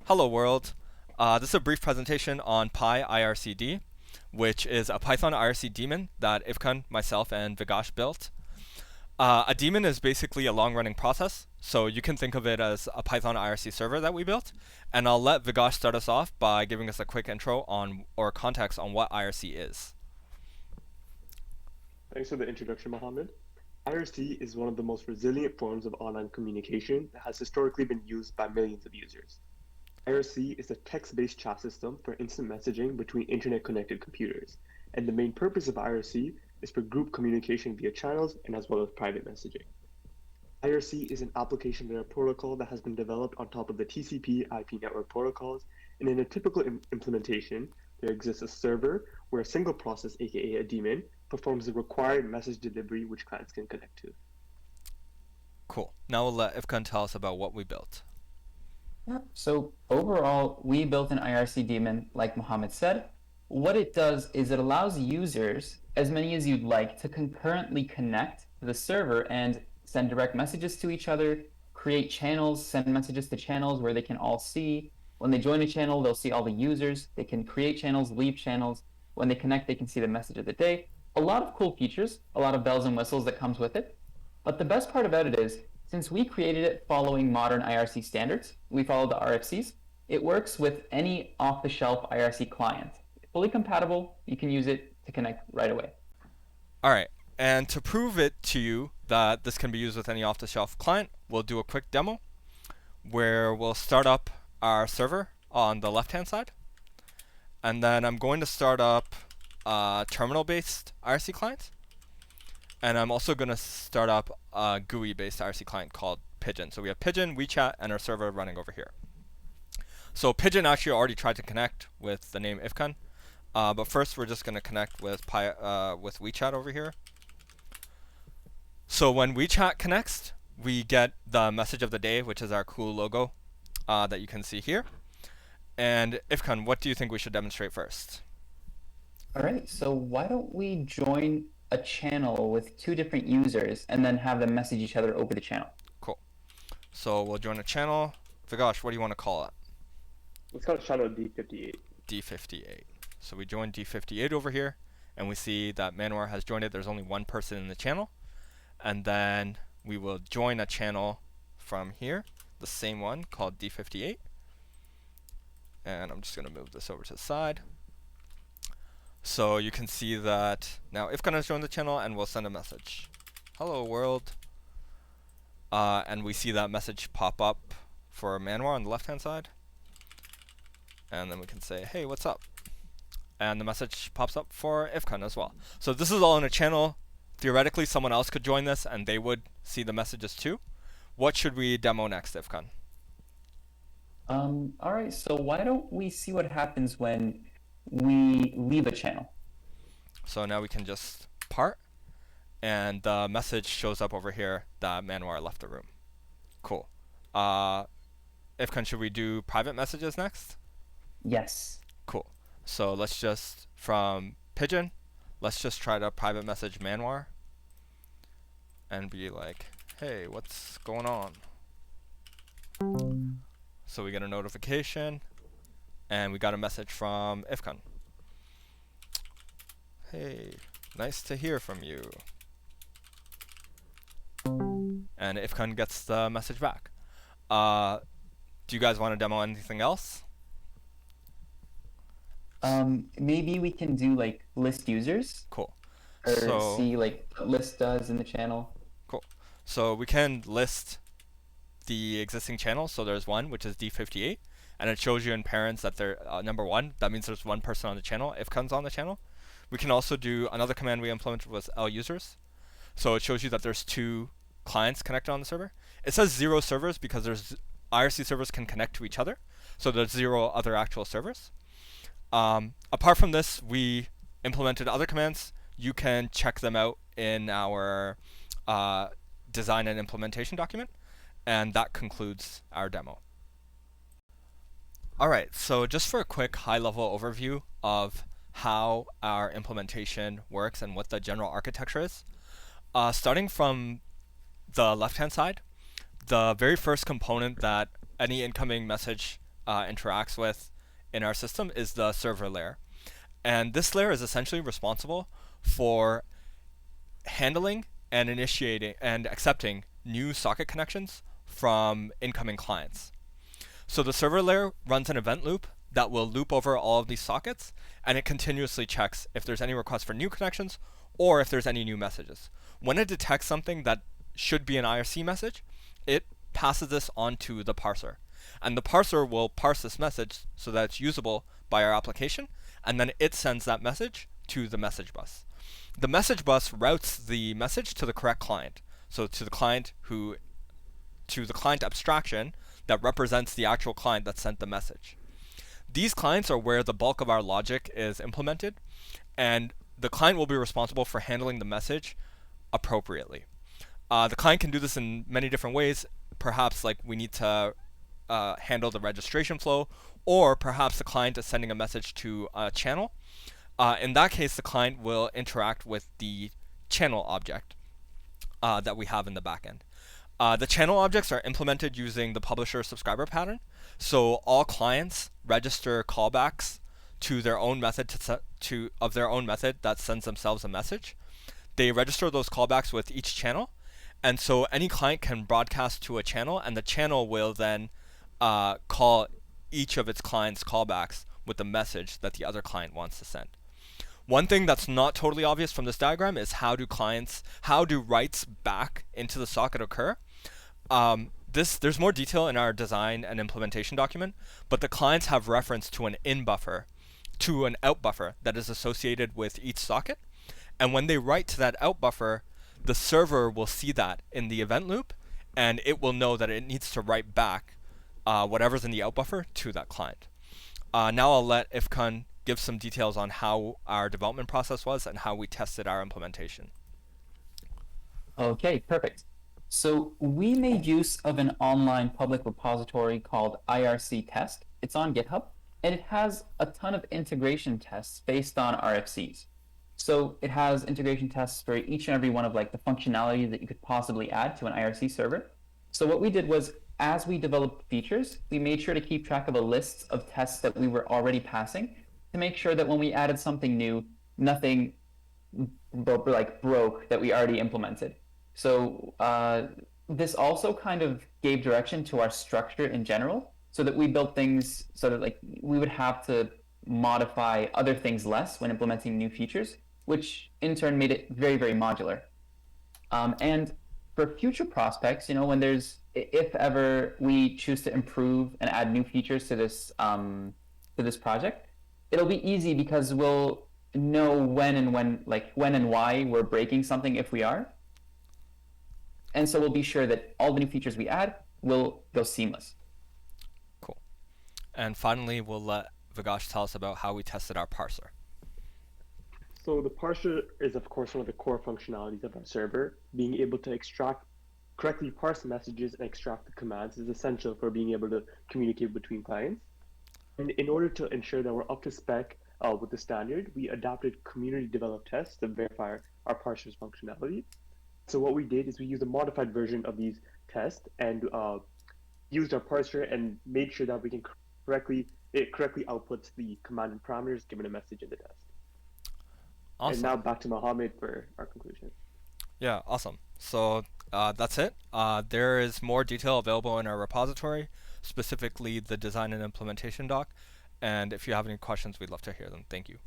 Hello world. This is a brief presentation on Pyircd, which is a Python IRC daemon that Ivkan, myself, and Vigash built. A daemon is basically a long-running process, so you can think of it as a Python IRC server that we built. And I'll let Vigash start us off by giving us a quick intro on or context on what IRC is. Thanks for the introduction, Mohammed. IRC is one of the most resilient forms of online communication that has historically been used by millions of users. IRC is a text-based chat system for instant messaging between internet-connected computers, and the main purpose of IRC is for group communication via channels and as well as private messaging. IRC is an application layer protocol that has been developed on top of the TCP IP network protocols, and in a typical implementation, there exists a server where a single process, aka a daemon, performs the required message delivery which clients can connect to. Cool. Now we'll let Ivkan tell us about what we built. Yeah. So overall, we built an IRC daemon, like Mohammed said. What it does is it allows users, as many as you'd like, to concurrently connect to the server and send direct messages to each other, create channels, send messages to channels where they can all see. When they join a channel, they'll see all the users. They can create channels, leave channels. When they connect, they can see the message of the day. A lot of cool features, a lot of bells and whistles that comes with it. But the best part about it is, since we created it following modern IRC standards, we followed the RFCs, it works with any off-the-shelf IRC client. Fully compatible, you can use it to connect right away. All right, and to prove it to you that this can be used with any off-the-shelf client, we'll do a quick demo where we'll start up our server on the left-hand side. And then I'm going to start up a terminal-based IRC client. And I'm also going to start up a GUI-based IRC client called Pigeon. So we have Pigeon, WeChat, and our server running over here. So Pigeon actually already tried to connect with the name Ivkan. But first, we're just going to connect with WeChat over here. So when WeChat connects, we get the message of the day, which is our cool logo that you can see here. And Ivkan, what do you think we should demonstrate first? All right, so why don't we join a channel with two different users and then have them message each other over the channel? Cool. So we'll join a channel. Vigash, what do you want to call it? Let's call it channel D58. D58. So we join D58 over here, and we see that Manwar has joined it. There's only one person in the channel. And then we will join a channel from here, the same one called D58. And I'm just going to move this over to the side. So you can see that now Ivkan has joined the channel, and we'll send a message. Hello world. And we see that message pop up for Manwar on the left-hand side. And then we can say, hey, what's up? And the message pops up for Ivkan as well. So this is all in a channel. Theoretically, someone else could join this, and they would see the messages too. What should we demo next, Ivkan? All right, so why don't we see what happens when we leave a channel? So now we can just part, and the message shows up over here that Manwar left the room. Cool. Ivkan, should we do private messages next? Yes. Cool. So let's just, from Pigeon, let's just try to private message Manwar and be like, hey, what's going on? So we get a notification, and we got a message from Ivkan. Hey, nice to hear from you. And Ivkan gets the message back. Do you guys want to demo anything else? Maybe we can do like list users. Cool. Or So see like what list does in the channel. cool. So we can list the existing channels. So there's one, which is D58, and it shows you in parents that they're number one. That means there's one person on the channel. Ivkan's on the channel. We can also do another command we implemented was lusers. So it shows you that there's two clients connected on the server. It says 0 servers because there's IRC servers can connect to each other. So there's 0 other actual servers. Apart from this, we implemented other commands. You can check them out in our design and implementation document. And that concludes our demo. All right, so just for a quick high-level overview of how our implementation works and what the general architecture is. Starting from the left-hand side, the very first component that any incoming message interacts with in our system is the server layer. And this layer is essentially responsible for handling and initiating and accepting new socket connections from incoming clients. So the server layer runs an event loop that will loop over all of these sockets, and it continuously checks if there's any requests for new connections or if there's any new messages. When it detects something that should be an IRC message, it passes this onto the parser. And the parser will parse this message so that it's usable by our application, and then it sends that message to the message bus. The message bus routes the message to the correct client. So to the client abstraction that represents the actual client that sent the message. These clients are where the bulk of our logic is implemented, and the client will be responsible for handling the message appropriately. The client can do this in many different ways. Perhaps like we need to handle the registration flow, or perhaps the client is sending a message to a channel. In that case, the client will interact with the channel object that we have in the backend. The channel objects are implemented using the publisher-subscriber pattern. So all clients register callbacks to their own method of their own method that sends themselves a message. They register those callbacks with each channel, and so any client can broadcast to a channel, and the channel will then call each of its clients' callbacks with the message that the other client wants to send. One thing that's not totally obvious from this diagram is how do writes back into the socket occur? There's more detail in our design and implementation document, but the clients have reference to an in buffer, to an out buffer that is associated with each socket. And when they write to that out buffer, the server will see that in the event loop, and it will know that it needs to write back whatever's in the out buffer to that client. Now I'll let Ifkan give some details on how our development process was and how we tested our implementation. Okay, perfect. So we made use of an online public repository called IRC Test. It's on GitHub, and it has a ton of integration tests based on RFCs. So it has integration tests for each and every one of like the functionality that you could possibly add to an IRC server. So what we did was, as we developed features, we made sure to keep track of a list of tests that we were already passing to make sure that when we added something new, nothing broke that we already implemented. So this also kind of gave direction to our structure in general, so that we built things so that like we would have to modify other things less when implementing new features, which in turn made it very, very modular. And for future prospects, when if ever we choose to improve and add new features to this project, it'll be easy because we'll know when and why we're breaking something if we are. And so we'll be sure that all the new features we add will go seamless. Cool. And finally, we'll let Vigash tell us about how we tested our parser. So the parser is, of course, one of the core functionalities of our server. Being able to correctly parse messages and extract the commands is essential for being able to communicate between clients. And in order to ensure that we're up to spec with the standard, we adopted community-developed tests to verify our parser's functionality. So what we did is we used a modified version of these tests and used our parser and made sure that we can it correctly outputs the command and parameters given a message in the test. Awesome. And now back to Mohammed for our conclusion. Yeah, awesome. So that's it. There is more detail available in our repository, specifically the design and implementation doc. And if you have any questions, we'd love to hear them. Thank you.